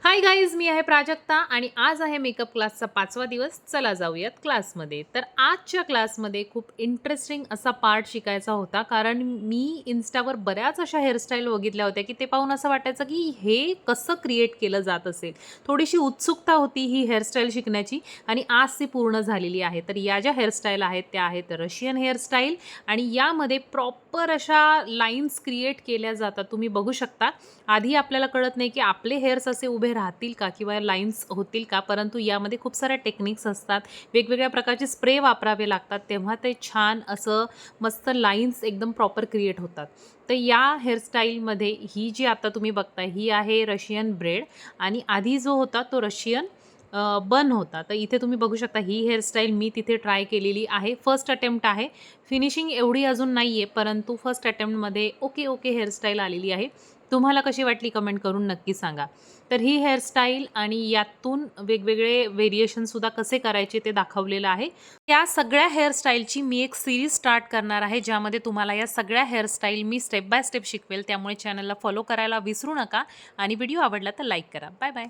Hi guys, मी आहे प्राजक्ता आणि आज आहे मेकअप क्लासचा 5वा दिवस. चला जाऊयात क्लासमध्ये. तर आजच्या क्लासमध्ये खूप इंटरेस्टिंग असा पार्ट शिकायचा होता, कारण मी इन्स्टावर बऱ्याच अशा हेअरस्टाईल बघितल्या होत्या की ते पाहून असं वाटायचं की हे कसं क्रिएट केलं जात असेल. थोडीशी उत्सुकता होती ही हेअरस्टाईल शिकण्याची आणि आज ती पूर्ण झालेली आहे. तर या ज्या हेअरस्टाईल आहेत त्या आहेत रशियन हेअरस्टाईल आणि यामध्ये प्रॉपर अशा लाईन्स क्रिएट केल्या जातात. तुम्ही बघू शकता. आधी आपल्याला कळत नाही की आपले हेअर्स असे उभे राहतील का किंवा लाईन्स होतील का, परंतु यामध्ये खूप साऱ्या टेक्निक्स असतात. वेगवेगळ्या प्रकारचे स्प्रे वापरावे लागतात, तेव्हा ते छान असं मस्त लाईन्स एकदम प्रॉपर क्रिएट होतात. तर या हेअरस्टाईलमध्ये ही जी आता तुम्ही बघताय ही आहे रशियन ब्रेड आणि आधी जो होता तो रशियन बन होता. तर इथे तुम्ही बघू शकता ही हेअरस्टाईल मी तिथे ट्राय केलेली आहे. फर्स्ट अटेम्प्ट आहे. फिनिशिंग एवढी अजून नाही आहे, परंतु फर्स्ट अटेम्प्टमध्ये ओके हेअरस्टाईल आलेली आहे. तुम्हाला कशी वाटली कमेंट करून नक्की सांगा. तर ही हेअरस्टाईल आणि यातून वेगवेगळे व्हेरिएशनसुद्धा कसे करायचे ते दाखवलेलं आहे. या सगळ्या हेअरस्टाईलची मी एक सीरीज स्टार्ट करणार आहे, ज्यामध्ये तुम्हाला या सगळ्या hairstyle me step by step शिकवेल. त्यामुळे चॅनलला फॉलो करायला विसरू नका आणि व्हिडिओ आवडला तर लाईक करा. Bye bye.